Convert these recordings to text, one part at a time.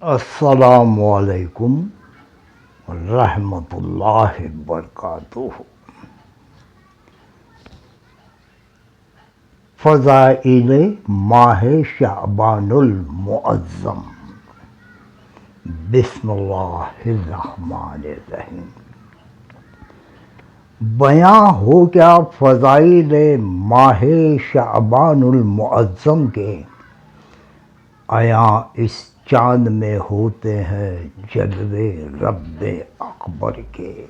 السلام علیکم ورحمۃ اللہ وبرکاتہ۔ فضائل ماہ شعبان المعظم۔ بسم اللہ الرحمن الرحیم۔ بیاں ہو کیا فضائل ماہ شعبان المعظم کے، آیا اس چاند میں ہوتے ہیں جلوے رب اکبر کے۔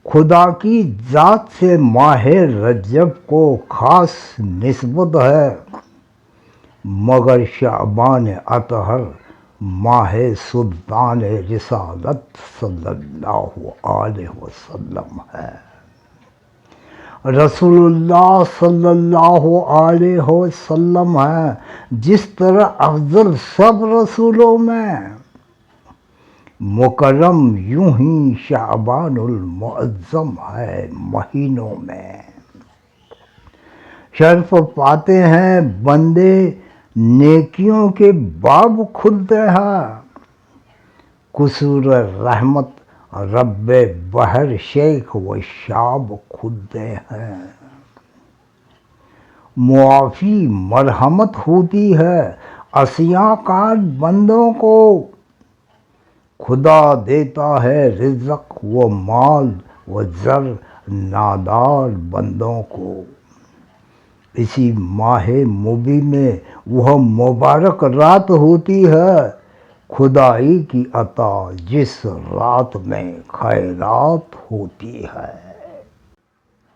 خدا کی ذات سے ماہ رجب کو خاص نسبت ہے، مگر شعبان اطہر ماہ سلطان رسالت صلی اللہ علیہ وسلم ہے۔ رسول اللہ صلی اللہ علیہ وسلم ہے، جس طرح افضل سب رسولوں میں، مکرم یوں ہی شعبان المعظم ہے مہینوں میں۔ شرف پاتے ہیں بندے، نیکیوں کے باب کھلتے ہیں، قصور رحمت رب بحر شیخ و شاب کھلتے ہیں۔ معافی مرحمت ہوتی ہے عصیاں کار بندوں کو، خدا دیتا ہے رزق و مال و زر نادار بندوں کو۔ اسی ماہ مبی میں وہ مبارک رات ہوتی ہے، خدائی کی عطا جس رات میں خیرات ہوتی ہے۔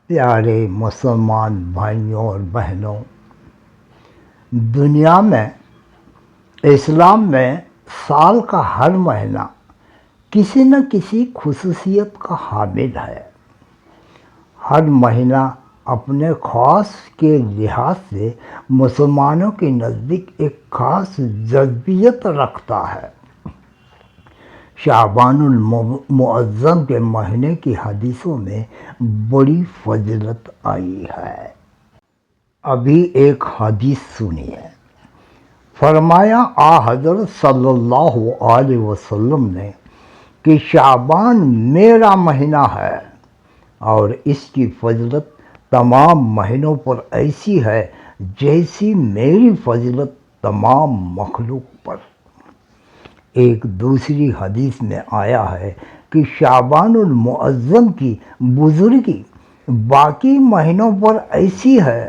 پیارے مسلمان بھائیوں اور بہنوں، دنیا میں، اسلام میں سال کا ہر مہینہ کسی نہ کسی خصوصیت کا حامل ہے۔ ہر مہینہ اپنے خاص کے لحاظ سے مسلمانوں کے نزدیک ایک خاص جذبیت رکھتا ہے۔ شعبان المعظم کے مہینے کی حدیثوں میں بڑی فضیلت آئی ہے۔ ابھی ایک حدیث سنیے۔ فرمایا حضرت صلی اللہ علیہ وسلم نے کہ شعبان میرا مہینہ ہے، اور اس کی فضیلت تمام مہینوں پر ایسی ہے جیسی میری فضیلت تمام مخلوق پر۔ ایک دوسری حدیث میں آیا ہے کہ شعبان المعظم کی بزرگی باقی مہینوں پر ایسی ہے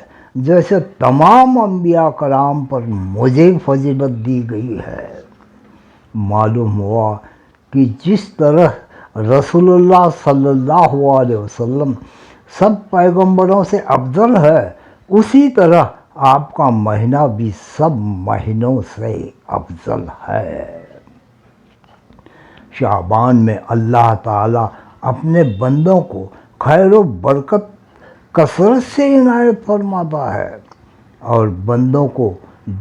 جیسے تمام انبیاء کرام پر مجھے فضیلت دی گئی ہے۔ معلوم ہوا کہ جس طرح رسول اللہ صلی اللہ علیہ وسلم سب پیغمبروں سے افضل ہے، اسی طرح آپ کا مہینہ بھی سب مہینوں سے افضل ہے۔ شعبان میں اللہ تعالیٰ اپنے بندوں کو خیر و برکت کثرت سے عنایت فرماتا ہے، اور بندوں کو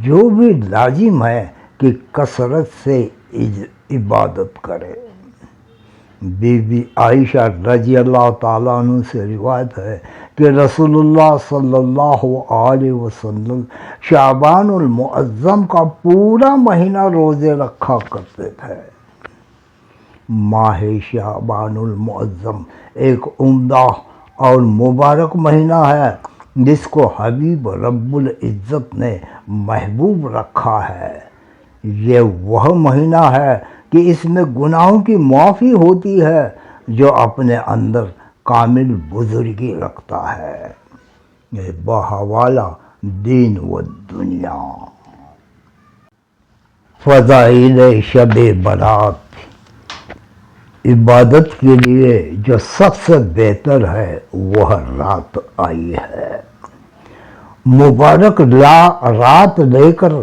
جو بھی لازم ہے کہ کثرت سے عبادت کرے۔ بی بی عائشہ رضی اللہ تعالیٰ عنہ سے روایت ہے کہ رسول اللہ صلی اللہ علیہ وسلم شعبان المعظم کا پورا مہینہ روزے رکھا کرتے تھے۔ ماہ شعبان المعظم ایک عمدہ اور مبارک مہینہ ہے جس کو حبیب رب العزت نے محبوب رکھا ہے۔ یہ وہ مہینہ ہے کہ اس میں گناہوں کی معافی ہوتی ہے جو اپنے اندر کامل بزرگی رکھتا ہے۔ یہ بحوالہ دین و دنیا۔ فضائل شب برات۔ عبادت کے لیے جو سب سے بہتر ہے وہ رات آئی ہے۔ مبارک رات لے کر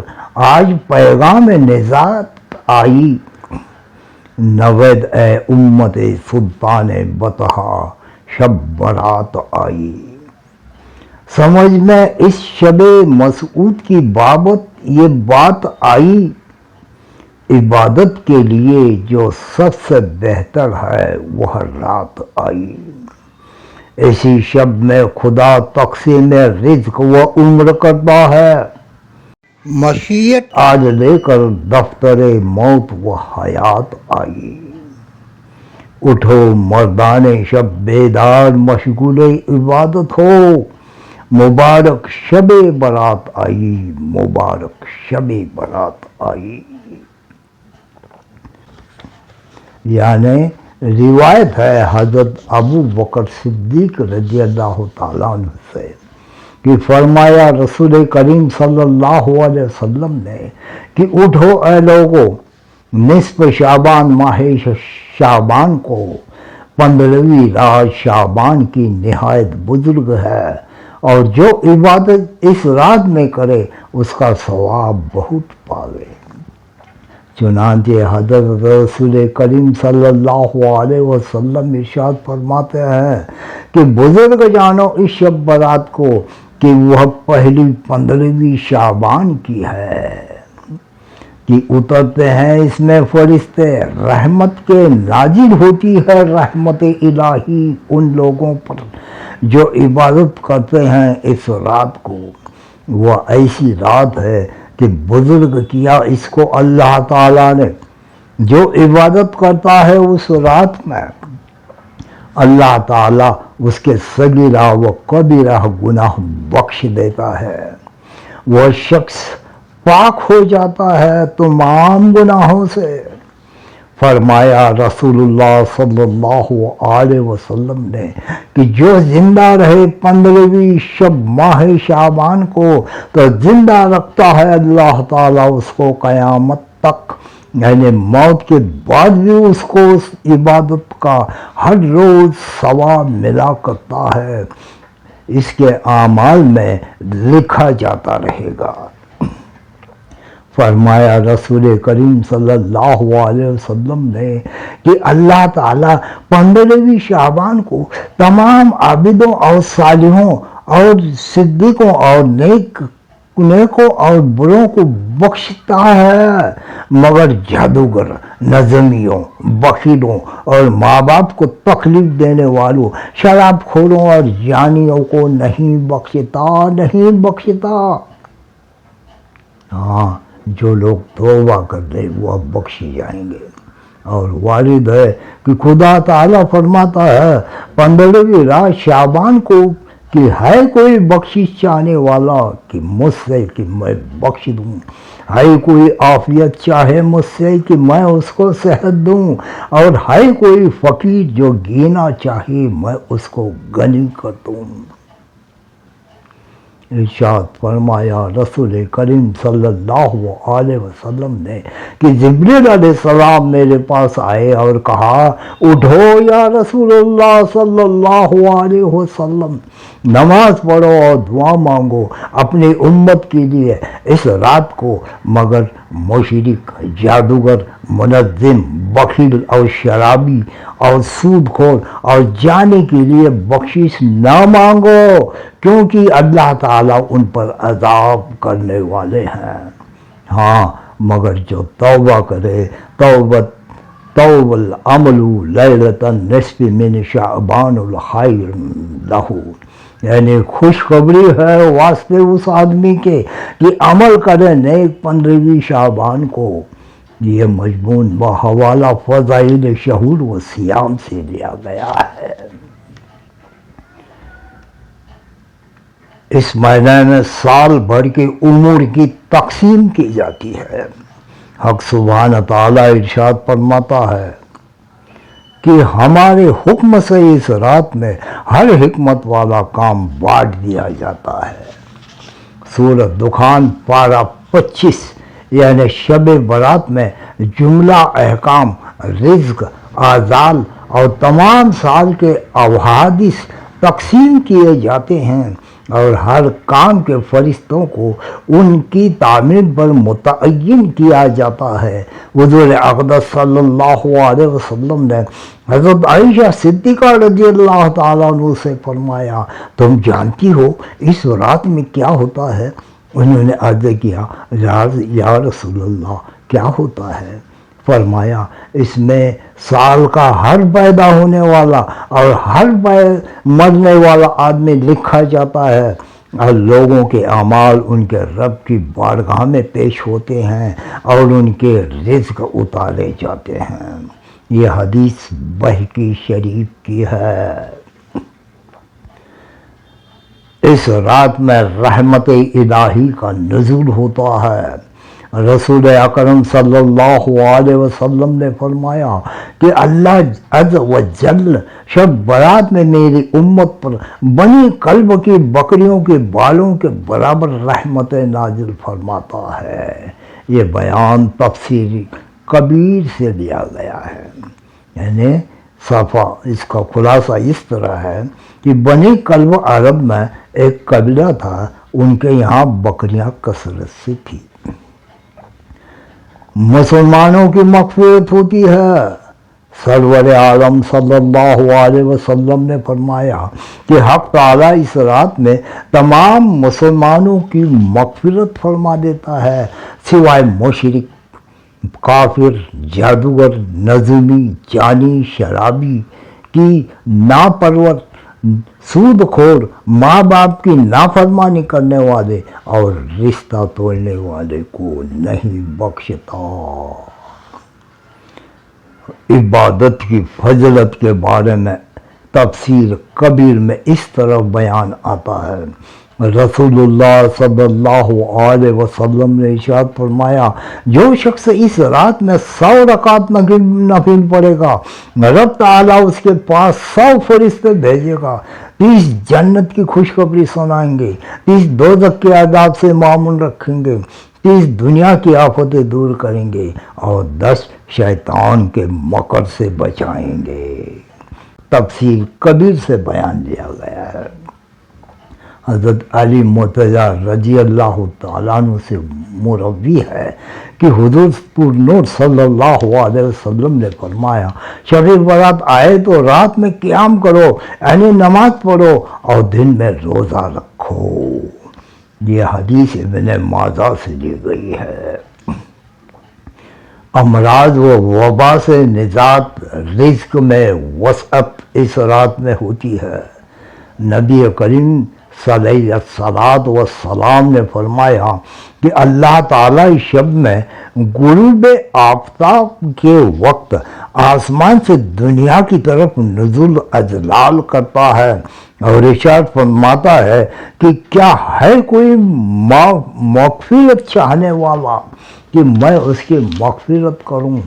آج پیغام نجات آئی، نوید اے امت سلطان بطحا شب برات آئی۔ سمجھ میں اس شب مسعود کی بابت یہ بات آئی، عبادت کے لیے جو سب سے بہتر ہے وہ رات آئی۔ اسی شب میں خدا تقسیم رزق و عمر کرتا ہے۔ مشیت آج لے کر دفتر موت و حیات آئی، اٹھو مردان شب بیدار مشغول عبادت ہو، مبارک شب برات آئی، مبارک شب برات آئی۔ یعنی روایت ہے حضرت ابو بکر صدیق رضی اللہ تعالیٰ عنہ سے کہ فرمایا رسول کریم صلی اللہ علیہ وسلم نے کہ اٹھو اے لوگو، نصف شعبان ماہ شعبان کو 15ویں رات شعبان کی نہایت بزرگ ہے، اور جو عبادت اس رات میں کرے اس کا ثواب بہت پاوے۔ چنانچہ حضرت رسول کریم صلی اللہ علیہ وسلم ارشاد فرماتے ہیں کہ بزرگ جانو اس شب برات کو کہ وہ پہلی 15ویں شعبان کی ہے، کہ اترتے ہیں اس میں فرشتے، رحمت کے نازل ہوتی ہے رحمت الہی ان لوگوں پر جو عبادت کرتے ہیں اس رات کو۔ وہ ایسی رات ہے کہ بزرگ کیا اس کو اللہ تعالیٰ نے، جو عبادت کرتا ہے اس رات میں اللہ تعالیٰ اس کے صغیرہ و کبیرہ گناہ بخش دیتا ہے، وہ شخص پاک ہو جاتا ہے تمام گناہوں سے۔ فرمایا رسول اللہ صلی اللہ علیہ وسلم نے کہ جو زندہ رہے 15ویں شب ماہ شعبان کو تو زندہ رکھتا ہے اللہ تعالیٰ اس کو قیامت تک، یعنی موت کے بعد بھی اس کو اس عبادت کا ہر روز ثواب ملا کرتا ہے، اس کے اعمال میں لکھا جاتا رہے گا۔ فرمایا رسول کریم صلی اللہ علیہ وسلم نے کہ اللہ تعالیٰ 15ویں شعبان کو تمام عابدوں اور صالحوں اور صدیقوں اور نیکوں اور بروں کو بخشتا ہے، مگر جادوگر، نجومیوں، بخیلوں اور ماں باپ کو تکلیف دینے والوں، شراب خوروں اور جانیوں کو نہیں بخشتا۔ ہاں، جو لوگ توبہ کر لیں وہ بخشی جائیں گے۔ اور وارد ہے کہ خدا تعالیٰ فرماتا ہے 15ویں رات شعبان کو کہ ہے کوئی بخشش چاہنے والا کہ مجھ سے کہ میں بخش دوں، ہے کوئی عافیت چاہے مجھ سے کہ میں اس کو صحت دوں، اور ہے کوئی فقیر جو گینا چاہے میں اس کو غنی کر دوں۔ ارشاد فرمایا رسول کریم صلی اللہ علیہ وسلم نے کہ جبریل علیہ السلام میرے پاس آئے اور کہا اٹھو یا رسول اللہ صلی اللہ علیہ وسلم، نماز پڑھو اور دعا مانگو اپنی امت کے لیے اس رات کو، مگر مشرک، جادوگر، منظم، بخیل اور شرابی اور سود خور اور جانے کے لیے بخشش نہ مانگو، کیونکہ اللہ تعالیٰ ان پر عذاب کرنے والے ہیں۔ ہاں، مگر جو توبہ کرے، توب العمل لیلۃ النصف من شعبان الخیر لہ، یعنی خوشخبری ہے واسطے اس آدمی کے کہ عمل کرے نیک 15ویں شعبان کو۔ یہ مضمون بحوالہ فضائل شہور و صیام سے لیا گیا ہے۔ اس مہینے میں سال بھر کے امور کی تقسیم کی جاتی ہے۔ حق سبحانہ تعالیٰ ارشاد فرماتا ہے کہ ہمارے حکم سے اس رات میں ہر حکمت والا کام بانٹ دیا جاتا ہے۔ سورۃ دخان پارہ 25، یعنی شب برات میں جملہ احکام، رزق، اعزال اور تمام سال کے حوادث تقسیم کیے جاتے ہیں، اور ہر کام کے فرشتوں کو ان کی تعمیر پر متعین کیا جاتا ہے۔ حضور اقدس صلی اللہ علیہ وسلم نے حضرت عائشہ صدیقہ رضی اللہ تعالیٰ عنہ سے فرمایا تم جانتی ہو اس رات میں کیا ہوتا ہے؟ انہوں نے عرض کیا یا رسول اللہ کیا ہوتا ہے؟ فرمایا اس میں سال کا ہر پیدا ہونے والا اور ہر مرنے والا آدمی لکھا جاتا ہے، اور لوگوں کے اعمال ان کے رب کی بارگاہ میں پیش ہوتے ہیں اور ان کے رزق اتارے جاتے ہیں۔ یہ حدیث بہقی شریف کی ہے۔ اس رات میں رحمت الہی کا نزول ہوتا ہے۔ رسول اکرم صلی اللہ علیہ وسلم نے فرمایا کہ اللہ عز و جل شب برات میں میری امت پر بنی کلب کی بکریوں کے بالوں کے برابر رحمت نازل فرماتا ہے۔ یہ بیان تفسیر کبیر سے لیا گیا ہے۔ یعنی صفحہ اس کا خلاصہ اس طرح ہے کہ بنی کلب عرب میں ایک قبیلہ تھا، ان کے یہاں بکریاں کثرت سے تھی۔ مسلمانوں کی مغفرت ہوتی ہے۔ سرور عالم صلی اللہ علیہ وسلم نے فرمایا کہ حق تعالیٰ اس رات میں تمام مسلمانوں کی مغفرت فرما دیتا ہے، سوائے مشرک، کافر، جادوگر، نجومی، جانی، شرابی کی ناپرور، سود خور، ماں باپ کی نافرمانی کرنے والے اور رشتہ توڑنے والے کو نہیں بخشتا۔ عبادت کی فضیلت کے بارے میں تفسیر کبیر میں اس طرح بیان آتا ہے۔ رسول اللہ صلی اللہ علیہ وسلم نے ارشاد فرمایا، جو شخص اس رات میں 100 رکعت نفل پڑھے گا، رب تعالیٰ اس کے پاس 100 فرشتے بھیجے گا، 30 جنت کی خوشخبری سنائیں گے، 30 دوزخ کے عذاب سے معمول رکھیں گے، 30 دنیا کی آفتیں دور کریں گے اور 10 شیطان کے مکر سے بچائیں گے۔ تفسیر کبیر سے بیان دیا گیا ہے۔ حضرت علی مرتضیٰ رضی اللہ تعالیٰ عنہ سے مروی ہے کہ حضور پر نور صلی اللہ علیہ وسلم نے فرمایا، شب برات آئے تو رات میں قیام کرو، یعنی نماز پڑھو اور دن میں روزہ رکھو۔ یہ حدیث ابن ماجہ سے لی گئی ہے۔ امراض و وبا سے نجات، رزق میں وسعت اس رات میں ہوتی ہے۔ نبی کریم صلی اللہ علیہ وسلم نے فرمایا کہ اللہ تعالیٰ اس شب میں غروب آفتاب کے وقت آسمان سے دنیا کی طرف نزول اجلال کرتا ہے اور ارشاد فرماتا ہے کہ کیا ہے کوئی مغفرت چاہنے والا کہ میں اس کی مغفرت کروں؟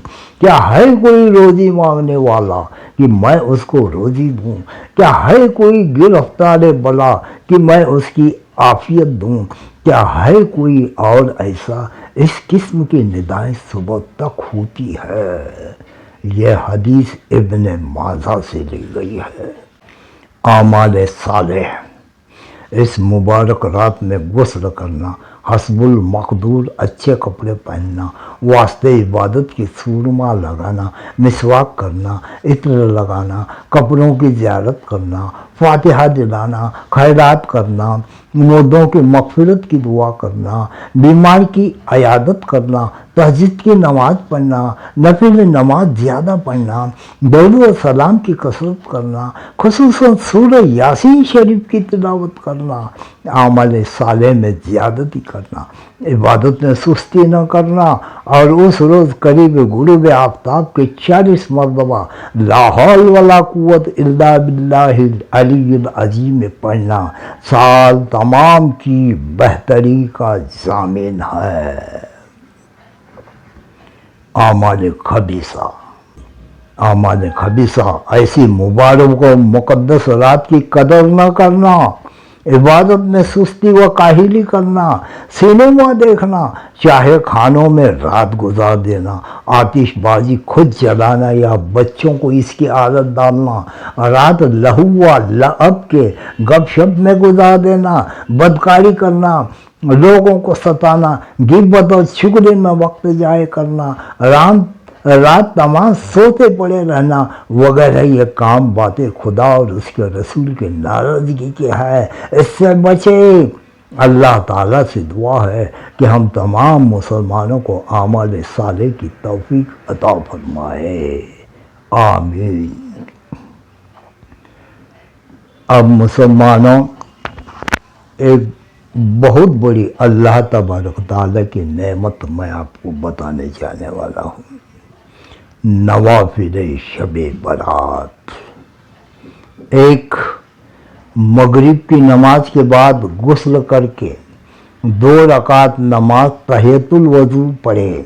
کیا ہے کوئی روزی مانگنے والا کہ میں اس کو روزی دوں؟ کیا ہے کوئی گرفتار بلا کہ میں اس کی عافیت دوں؟ کیا ہے کوئی اور ایسا؟ اس قسم کی ندائیں صبح تک ہوتی ہے۔ یہ حدیث ابن ماجہ سے لی گئی ہے۔ اعمال صالح، اس مبارک رات میں غسل کرنا، حسب المقدور اچھے کپڑے پہننا، واسطے عبادت کی سورما لگانا، مسواک کرنا، عطر لگانا، کپڑوں کی زیارت کرنا، فاتحہ دلانا، خیرات کرنا، مردوں کی مغفرت کی دعا کرنا، بیمار کی عیادت کرنا، تہجد کی نماز پڑھنا، نفل نماز زیادہ پڑھنا، درود و سلام کی کثرت کرنا، خصوصاً سورہ یاسین شریف کی تلاوت کرنا، اعمال صالح میں زیادتی کرنا، عبادت میں سستی نہ کرنا اور اس روز قریب غروب آفتاب کے 40 مرتبہ لا حول ولا قوت الا باللہ العلی العظیم میں پڑھنا سال تمام کی بہتری کا ضامن ہے۔ اعمال خبیثہ، اعمال خبیثہ ایسی مبارک و مقدس رات کی قدر نہ کرنا، عبادت میں سستی و کاہلی کرنا، سینما دیکھنا، چاہے خانوں میں رات گزار دینا، آتش بازی خود جلانا یا بچوں کو اس کی عادت ڈالنا، رات لہو و لعب کے گپ شپ میں گزار دینا، بدکاری کرنا، لوگوں کو ستانا، غیبت اور چغلی میں وقت ضائع کرنا، رات تمام سوتے پڑے رہنا وغیرہ یہ کام باتیں خدا اور اس کے رسول کی ناراضگی کی ہے۔ اس سے بچے۔ اللہ تعالیٰ سے دعا ہے کہ ہم تمام مسلمانوں کو اعمال صالح کی توفیق عطا فرمائے، آمین۔ اب مسلمانوں، ایک بہت بڑی اللہ تبارک تعالیٰ کی نعمت میں آپ کو بتانے جانے والا ہوں۔ نوافل شب برات۔ ایک مغرب کی نماز کے بعد غسل کر کے 2 رکعت نماز تحیۃ الوضو پڑھے،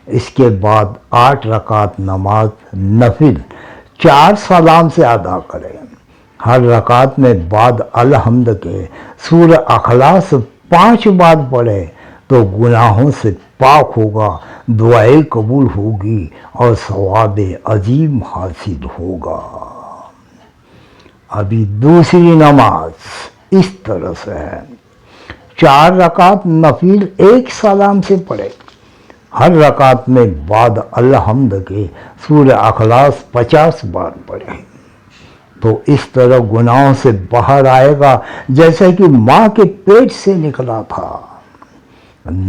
اس کے بعد 8 رکعت نماز نفل 4 سلام سے ادا کرے۔ ہر رکعت میں بعد الحمد کے سورہ اخلاص 5 بار پڑھے تو گناہوں سے پاک ہوگا، دعائیں قبول ہوگی اور ثواب عظیم حاصل ہوگا۔ ابھی دوسری نماز اس طرح سے ہے، 4 رکعت نفل 1 سلام سے پڑھے، ہر رکعت میں بعد الحمد کے سورہ اخلاص 50 بار پڑھے تو اس طرح گناہوں سے باہر آئے گا جیسے کہ ماں کے پیٹ سے نکلا تھا۔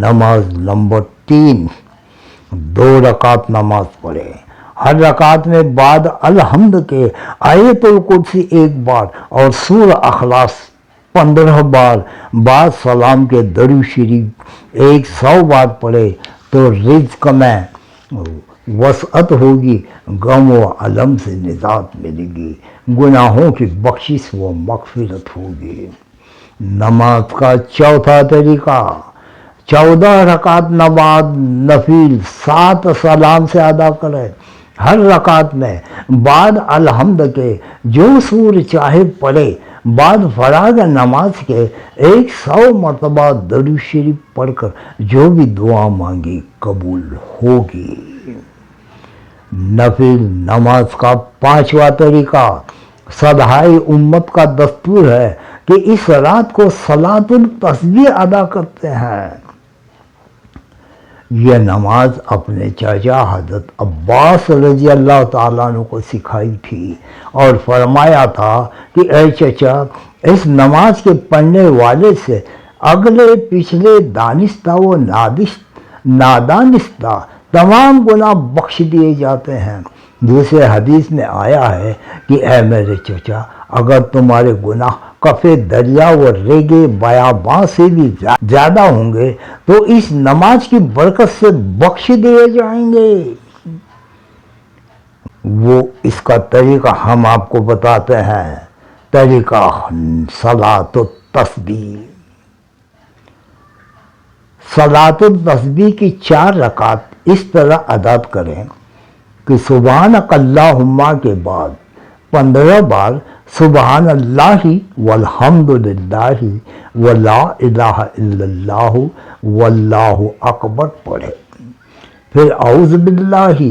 نماز نمبر 3، 2 رکعت نماز پڑھے، ہر رکعت میں بعد الحمد کے آیت الکرسی 1 بار اور سورہ اخلاص 15 بار، بعد سلام کے درود شریف 100 بار پڑھے تو رزق میں وسعت ہوگی، غم و علم سے نجات ملے گی، گناہوں کی بخشش و مغفرت ہوگی۔ نماز کا چوتھا طریقہ، 14 رکعت نماز نفل 7 سلام سے ادا کرے، ہر رکعت میں بعد الحمد کے جو سور چاہے پڑھے، بعد فراغ نماز کے 100 مرتبہ درود شریف پڑھ کر جو بھی دعا مانگی قبول ہوگی۔ نفل نماز کا 5واں طریقہ، صدائے امت کا دستور ہے کہ اس رات کو صلاۃ التسبیح ادا کرتے ہیں۔ یہ نماز اپنے چچا حضرت عباس رضی اللہ تعالیٰ عنہ کو سکھائی تھی اور فرمایا تھا کہ اے چچا، اس نماز کے پڑھنے والے سے اگلے پچھلے دانستہ و نادانستہ تمام گناہ بخش دیے جاتے ہیں۔ دوسرے حدیث میں آیا ہے کہ اے میرے چچا، اگر تمہارے گناہ کفے دریا و ریگے بیاباں سے بھی زیادہ ہوں گے تو اس نماز کی برکت سے بخش دیے جائیں گے۔ وہ اس کا طریقہ ہم آپ کو بتاتے ہیں۔ طریقہ صلاۃ التسبیح۔ صلاۃ التسبیح کی 4 رکعت اس طرح ادا کریں کہ سبحانک اللہم کے بعد 15 بار سبحان اللہ والحمد للہ ولا الہ الا اللہ واللہ اکبر پڑھے، پھر اعوذ باللہ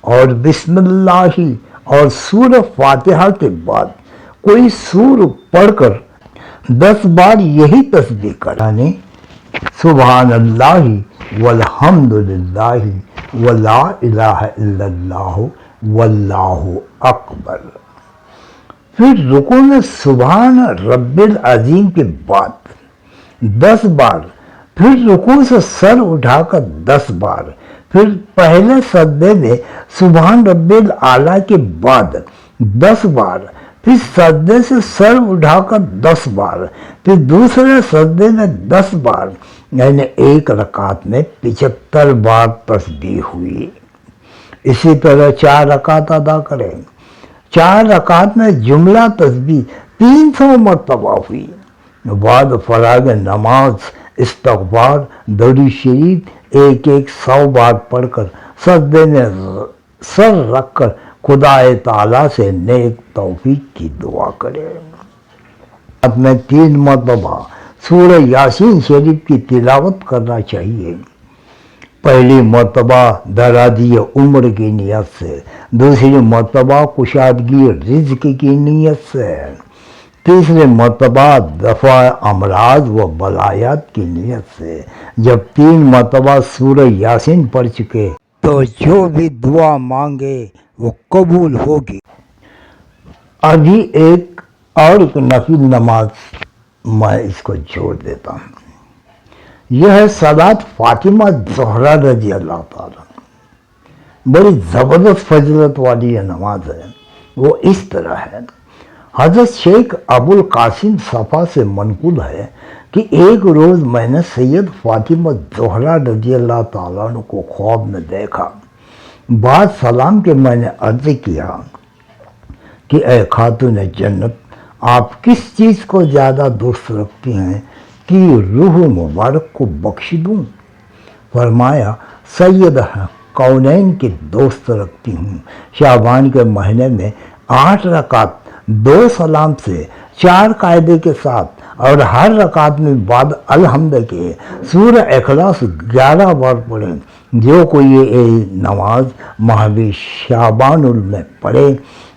اور بسم اللہ اور سورہ فاتحہ کے بعد کوئی سور پڑھ کر 10 بار یہی تسبیح کرانی، سبحان اللہ والحمد للہ ولا الہ الا اللہ واللہ اکبر۔ پھر رکوع میں سبحان رب العظیم کے بعد 10 بار، پھر رکوع سے سر اٹھا کر 10 بار، پھر پہلے سجدے میں سبحان رب الاعلیٰ کے بعد 10 بار، پھر سجدے سے سر اٹھا کر 10 بار، پھر دوسرے سجدے میں 10 بار، یعنی ایک رکعت میں 75 بار تسبیح ہوئی۔ اسی طرح 4 رکعت ادا کریں، 4 رکعت میں جملہ تسبیح 300 مرتبہ ہوئی، بعد فراغ نماز استغفار درود شریف 100 بار پڑھ کر سجدے میں سر رکھ کر خدا تعالیٰ سے نیک توفیق کی دعا کرے۔ میں 3 مرتبہ سورہ یاسین شریف کی تلاوت کرنا چاہیے۔ پہلی مرتبہ درازی عمر کی نیت سے، دوسری مرتبہ کشادگی رزق کی نیت سے، تیسری مرتبہ دفع امراض و بلایات کی نیت سے۔ جب 3 مرتبہ سورہ یاسین پڑھ چکے تو جو بھی دعا مانگے وہ قبول ہوگی۔ ابھی ایک اور نفل نماز میں اس کو جوڑ دیتا ہوں، یہ ہے صلاۃ فاطمہ زہرا رضی اللہ تعالیٰ۔ بڑی زبردست فضیلت والی یہ نماز ہے۔ وہ اس طرح ہے، حضرت شیخ ابو القاسم صفا سے منقول ہے کہ ایک روز میں نے سید فاطمہ زہرا رضی اللہ تعالیٰ عنہ کو خواب میں دیکھا۔ بعد سلام کے میں نے عرض کیا کہ اے خاتون جنت، آپ کس چیز کو زیادہ دوست رکھتی ہیں کہ روح مبارک کو بخش دوں؟ فرمایا سید کونین کے دوست رکھتی ہوں۔ شعبان کے مہینے میں 8 رکعت 2 سلام سے 4 قاعدے کے ساتھ اور ہر رکعت میں بعد الحمد کے سورہ اخلاص 11 بار پڑھیں۔ جو کوئی یہ نماز ماہ شعبان میں پڑھے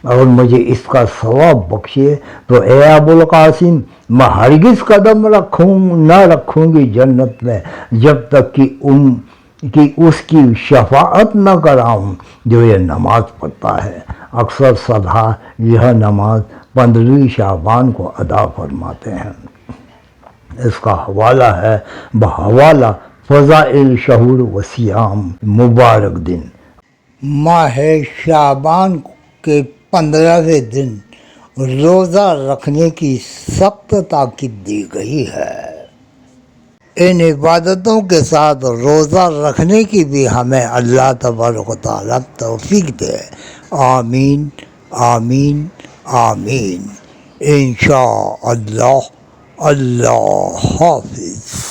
اور مجھے اس کا ثواب بخشے تو اے ابوالقاسم، میں ہرگز قدم نہ رکھوں گی جنت میں جب تک کہ اس کی شفاعت نہ کراؤں جو یہ نماز پڑھتا ہے۔ اکثر سدھا یہ نماز 15 شعبان کو ادا فرماتے ہیں۔ اس کا حوالہ ہے بحوالہ فضائل شہور و سیام مبارک دن۔ ماہ شعبان کے 15ویں دن روزہ رکھنے کی سخت تاکید دی گئی ہے۔ ان عبادتوں کے ساتھ روزہ رکھنے کی بھی ہمیں اللہ تبارک و تعالیٰ توفیق دے۔ آمین آمین آمین۔ انشاءاللہ۔ اللہ حافظ۔